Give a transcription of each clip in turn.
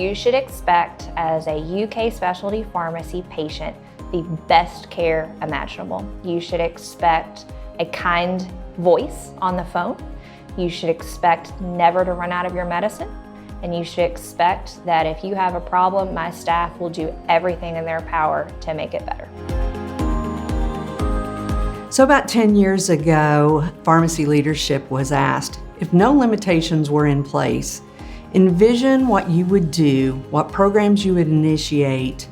You should expect, as a UK specialty pharmacy patient, the best care imaginable. You should expect a kind voice on the phone. You should expect never to run out of your medicine. And you should expect that if you have a problem, my staff will do everything in their power to make it better. So about 10 years ago, pharmacy leadership was asked, if no limitations were in place, envision what you would do, what programs you would initiate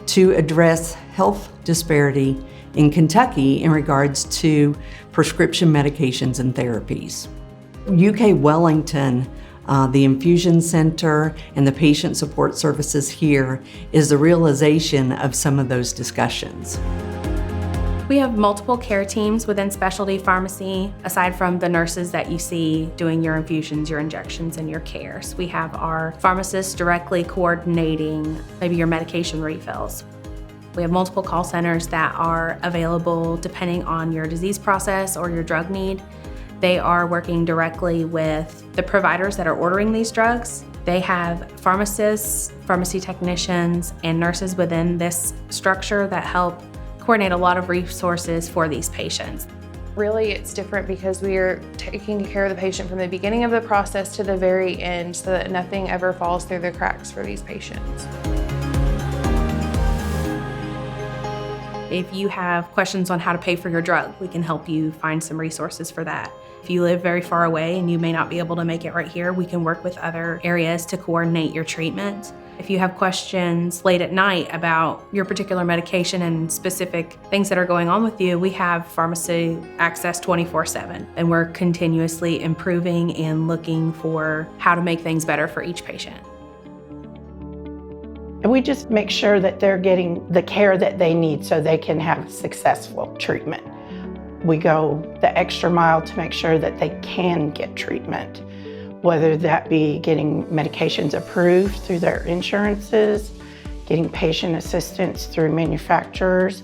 to address health disparity in Kentucky in regards to prescription medications and therapies. UK Wellington, the infusion center and the patient support services here is the realization of some of those discussions. We have multiple care teams within specialty pharmacy, aside from the nurses that you see doing your infusions, your injections, and your cares. We have our pharmacists directly coordinating maybe your medication refills. We have multiple call centers that are available depending on your disease process or your drug need. They are working directly with the providers that are ordering these drugs. They have pharmacists, pharmacy technicians, and nurses within this structure that help coordinate a lot of resources for these patients. Really, it's different because we are taking care of the patient from the beginning of the process to the very end so that nothing ever falls through the cracks for these patients. If you have questions on how to pay for your drug, we can help you find some resources for that. If you live very far away and you may not be able to make it right here, we can work with other areas to coordinate your treatment. If you have questions late at night about your particular medication and specific things that are going on with you, we have pharmacy access 24/7, and we're continuously improving and looking for how to make things better for each patient. And we just make sure that they're getting the care that they need so they can have successful treatment. We go the extra mile to make sure that they can get treatment, whether that be getting medications approved through their insurances, getting patient assistance through manufacturers,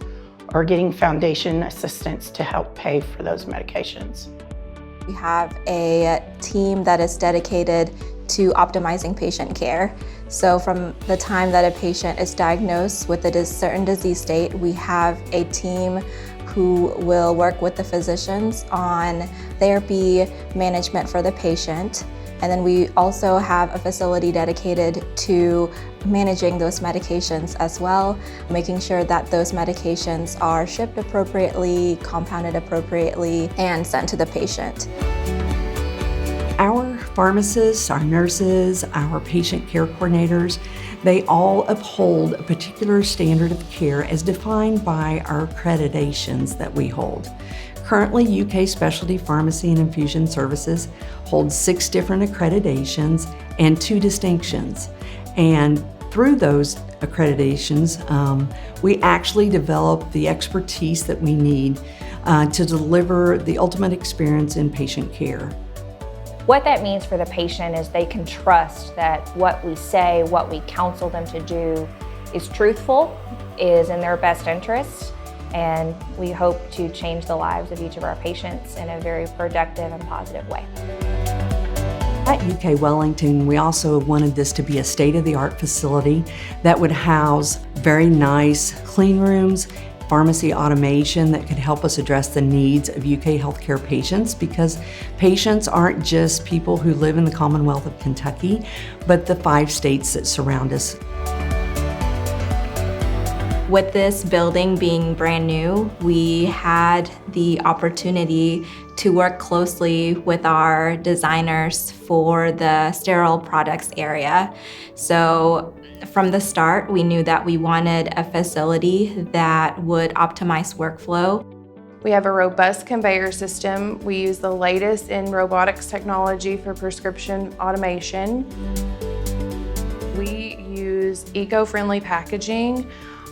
or getting foundation assistance to help pay for those medications. We have a team that is dedicated to optimizing patient care. So from the time that a patient is diagnosed with a certain disease state, we have a team who will work with the physicians on therapy management for the patient. And then we also have a facility dedicated to managing those medications as well, making sure that those medications are shipped appropriately, compounded appropriately, and sent to the patient. Our pharmacists, our nurses, our patient care coordinators, they all uphold a particular standard of care as defined by our accreditations that we hold. Currently, UK Specialty Pharmacy and Infusion Services holds 6 different accreditations and 2 distinctions. And through those accreditations, we actually develop the expertise that we need to deliver the ultimate experience in patient care. What that means for the patient is they can trust that what we say, what we counsel them to do is truthful, is in their best interest, and we hope to change the lives of each of our patients in a very productive and positive way. At UK Wellington, we also wanted this to be a state-of-the-art facility that would house very nice clean rooms, pharmacy automation that could help us address the needs of UK healthcare patients, because patients aren't just people who live in the Commonwealth of Kentucky, but the 5 states that surround us. With this building being brand new, we had the opportunity to work closely with our designers for the sterile products area. So from the start, we knew that we wanted a facility that would optimize workflow. We have a robust conveyor system. We use the latest in robotics technology for prescription automation. We use eco-friendly packaging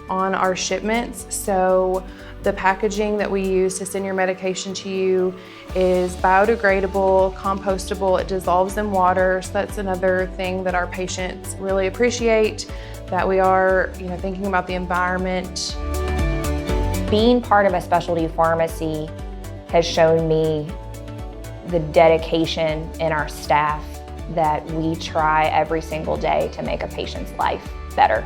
on our shipments. So the packaging that we use to send your medication to you is biodegradable, compostable, it dissolves in water. So that's another thing that our patients really appreciate, that we are thinking about the environment. Being part of a specialty pharmacy has shown me the dedication in our staff that we try every single day to make a patient's life better.